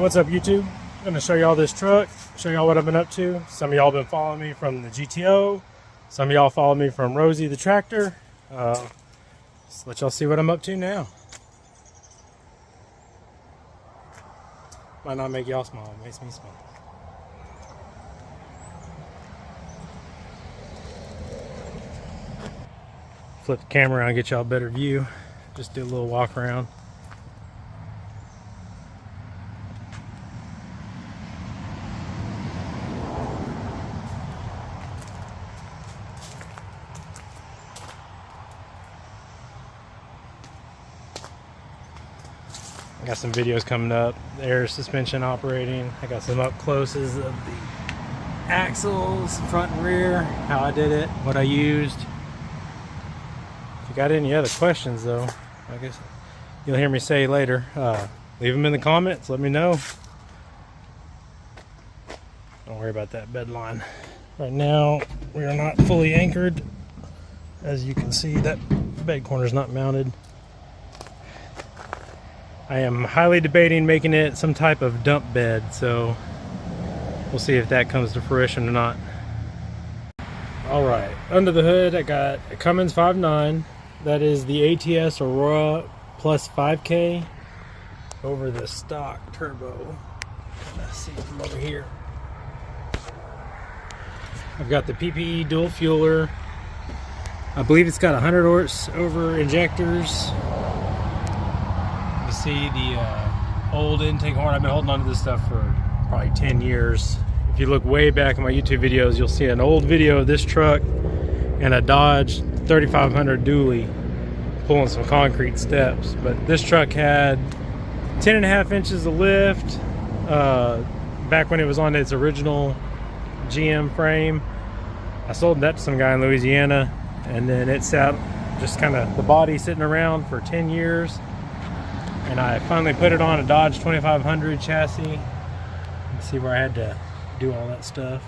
What's up, YouTube? I'm going to show y'all this truck, show y'all what I've been up to. Some of y'all been following me from the GTO. Some of y'all follow me from Rosie the tractor. Just let y'all see what I'm up to now. Might not make y'all smile, it makes me smile. Flip the camera around, get y'all a better view. Just do a little walk around. I got some videos coming up, the air suspension operating. I got some up closes of the axles, front and rear, how I did it, what I used. If you got any other questions though, I guess you'll hear me say later. Leave them in the comments, let me know. Don't worry about that bed line. Right now, we are not fully anchored. As you can see, that bed corner is not mounted. I am highly debating making it some type of dump bed, so we'll see if that comes to fruition or not. Alright, under the hood I got a Cummins 5.9. That is the ATS Aurora plus 5K over the stock turbo. Let's see from over here. I've got the PPE dual fueler. I believe it's got 100 horse over injectors. See the old intake horn. I've been holding on to this stuff for probably 10 years. If you look way back in my YouTube videos, you'll see an old video of this truck and a Dodge 3500 dually pulling some concrete steps. But this truck had 10.5 inches of lift back when it was on its original GM frame. I sold that to some guy in Louisiana, and then it sat just kind of the body sitting around for 10 years. And I finally put it on a Dodge 2500 chassis. Let's see where I had to do all that stuff.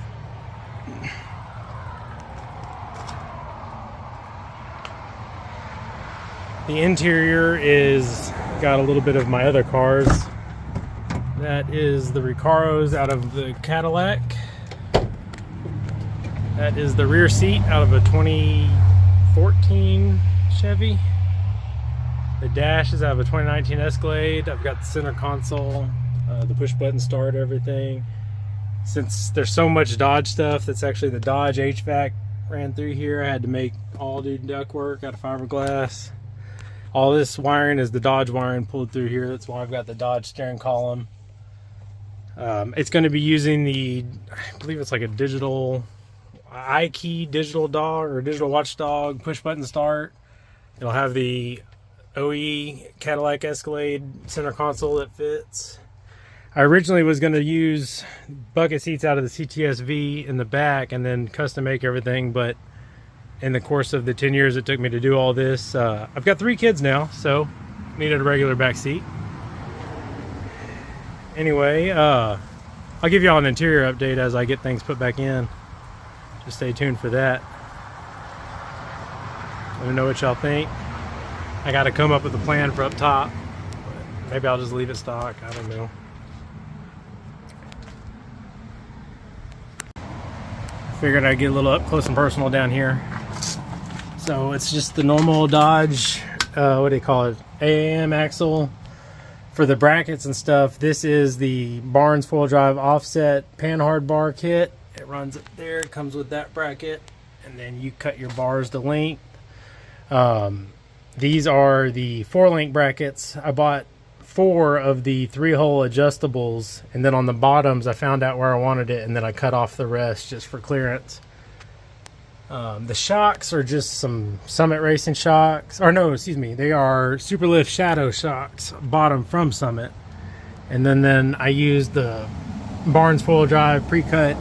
The interior is got a little bit of my other cars. That is the Recaros out of the Cadillac. That is the rear seat out of a 2014 Chevy. The dash is out of a 2019 Escalade. I've got the center console, the push button start, everything. Since there's so much Dodge stuff, that's actually the Dodge HVAC ran through here. I had to make all new ductwork out of fiberglass. All this wiring is the Dodge wiring pulled through here. That's why I've got the Dodge steering column. It's going to be using the, I believe it's like a digital iKey digital dog or digital watchdog push button start. It'll have the OE Cadillac Escalade center console that fits. I originally was going to use bucket seats out of the CTSV in the back and then custom make everything, but in the course of the 10 years it took me to do all this, I've got 3 kids now, so needed a regular back seat. Anyway, I'll give y'all an interior update as I get things put back in. Just stay tuned for that. Let me know what y'all think. I got to come up with a plan for up top. Maybe I'll just leave it stock. I don't know. Figured I'd get a little up close and personal down here. So it's just the normal Dodge, what do you call it? AAM axle for the brackets and stuff. This is the Barnes four-wheel drive offset panhard bar kit. It runs up there. It comes with that bracket, and then you cut your bars to length. These are the 4-link brackets. I bought 4 of the 3-hole adjustables, and then on the bottoms I found out where I wanted it, and then I cut off the rest just for clearance. The shocks are just some Summit Racing shocks, or no, excuse me, they are Superlift Shadow shocks, bought them from Summit. And then I used the Barnes 4-wheel drive pre-cut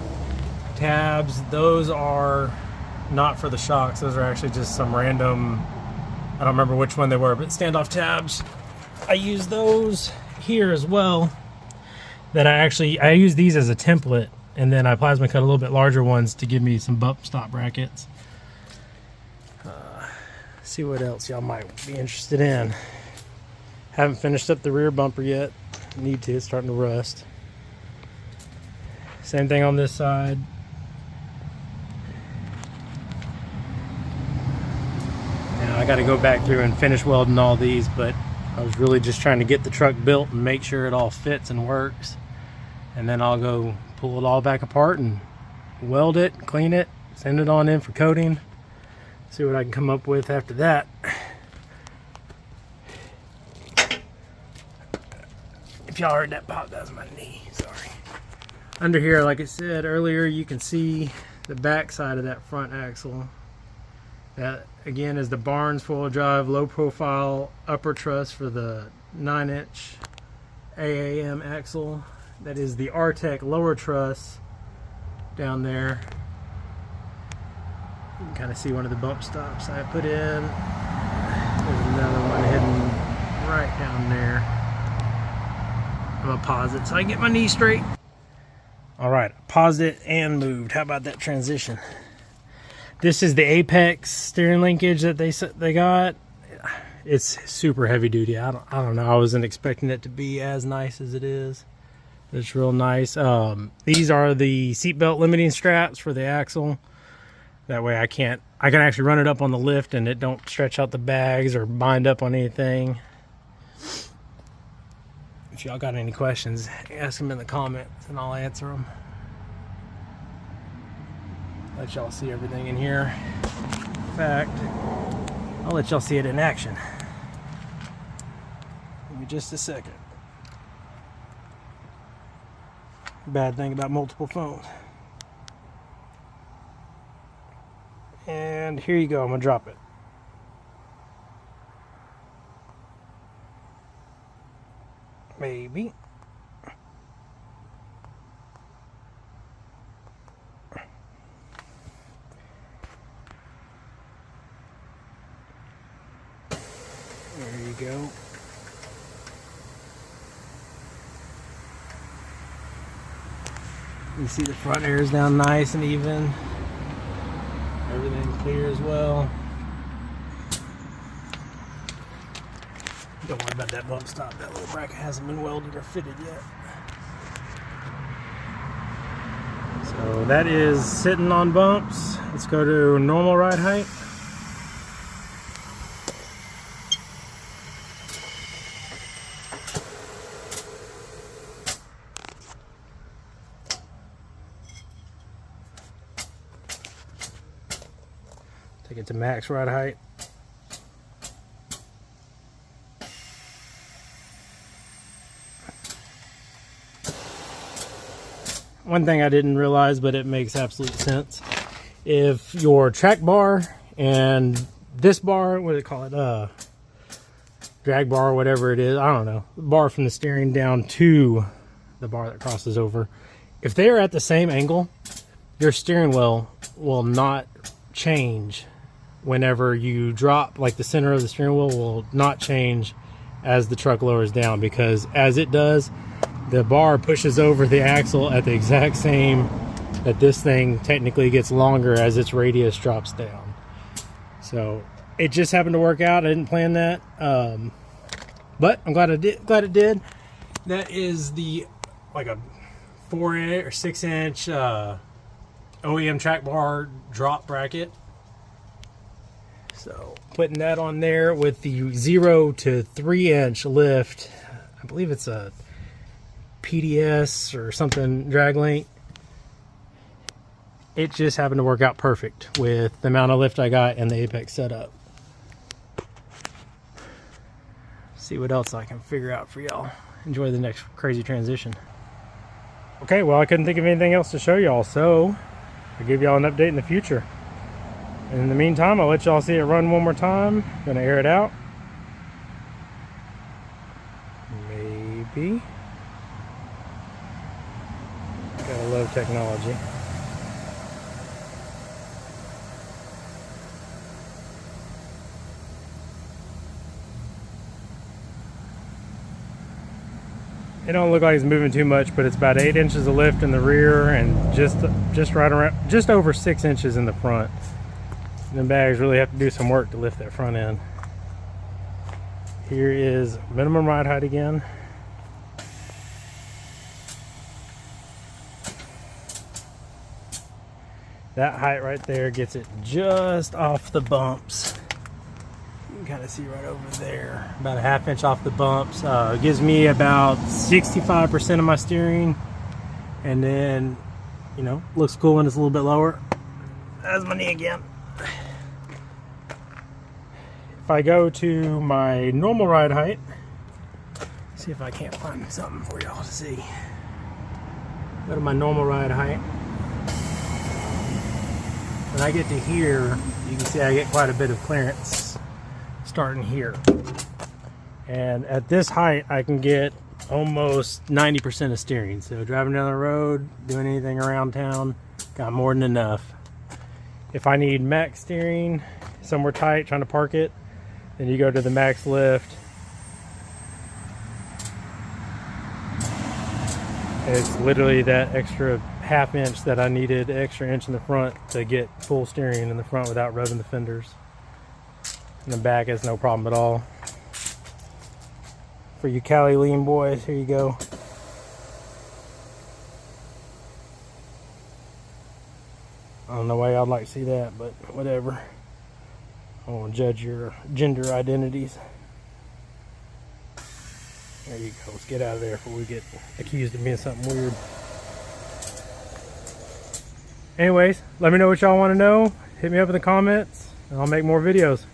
tabs. Those are not for the shocks, those are actually just some random, I don't remember which one they were, but standoff tabs. I use those here as well. That I use these as a template, and then I plasma cut a little bit larger ones to give me some bump stop brackets. See what else y'all might be interested in. Haven't finished up the rear bumper yet. need to. It's starting to rust. Same thing on this side. Now I got to go back through and finish welding all these, but I was really just trying to get the truck built and make sure it all fits and works. And then I'll go pull it all back apart and weld it, clean it, send it on in for coating. See what I can come up with after that. If y'all heard that pop, that was my knee, sorry. Under here, like I said earlier, you can see the back side of that front axle. That again is the Barnes four-wheel drive low profile upper truss for the 9-inch AAM axle. That is the Artec lower truss down there. You can kind of see one of the bump stops I put in. There's another one hidden right down there. I'm gonna pause it so I can get my knee straight. All right, paused it and moved. How about that transition? This is the Apex steering linkage that they got. It's super heavy duty. I don't know. I wasn't expecting it to be as nice as it is. It's real nice. These are the seatbelt limiting straps for the axle. That way I can actually run it up on the lift and it don't stretch out the bags or bind up on anything. If y'all got any questions, ask them in the comments and I'll answer them. Let y'all see everything in here. In fact, I'll let y'all see it in action. Give me just a second. Bad thing about multiple phones. And here you go, I'm gonna drop it. Maybe. There you go. You see the front air is down nice and even. Everything's clear as well. Don't worry about that bump stop. That little bracket hasn't been welded or fitted yet. So that is sitting on bumps. Let's go to normal ride height. Take it to max ride height. One thing I didn't realize, but it makes absolute sense. If your track bar and this bar, what do they call it? Drag bar, whatever it is, I don't know. The bar from the steering down to the bar that crosses over. If they are at the same angle, your steering wheel will not change whenever you drop. Like the center of the steering wheel will not change as the truck lowers down, because as it does, the bar pushes over the axle at the exact same that this thing technically gets longer as its radius drops down. So it just happened to work out. I didn't plan that, but I'm glad it did. That is the like a 4 or 6 inch OEM track bar drop bracket. So putting that on there with the 0 to 3 inch lift. I believe it's a PDS or something drag link. It just happened to work out perfect with the amount of lift I got and the Apex setup. See what else I can figure out for y'all. Enjoy the next crazy transition. Okay, well, I couldn't think of anything else to show y'all, so I'll give y'all an update in the future. And in the meantime, I'll let y'all see it run one more time. Gonna air it out. Maybe. Gotta love technology. It don't look like it's moving too much, but it's about 8 inches of lift in the rear and just right around, just over 6 inches in the front. And the bags really have to do some work to lift that front end. Here is minimum ride height again. That height right there gets it just off the bumps. You can kind of see right over there, about a ½ inch off the bumps. It gives me about 65% of my steering, and then, you know, looks cool when it's a little bit lower. That's my knee again. If I go to my normal ride height, see if I can't find something for y'all to see. Go to my normal ride height. When I get to here, you can see I get quite a bit of clearance starting here. And at this height, I can get almost 90% of steering. So driving down the road, doing anything around town, got more than enough. If I need max steering, somewhere tight, trying to park it, then you go to the max lift. It's literally that extra ½ inch that I needed, extra inch in the front to get full steering in the front without rubbing the fenders. In the back is no problem at all. For you Cali lean boys, here you go. I don't know why y'all like to see that, but whatever. I won't judge your gender identities. There you go. Let's get out of there before we get accused of being something weird. Anyways, let me know what y'all want to know. Hit me up in the comments, and I'll make more videos.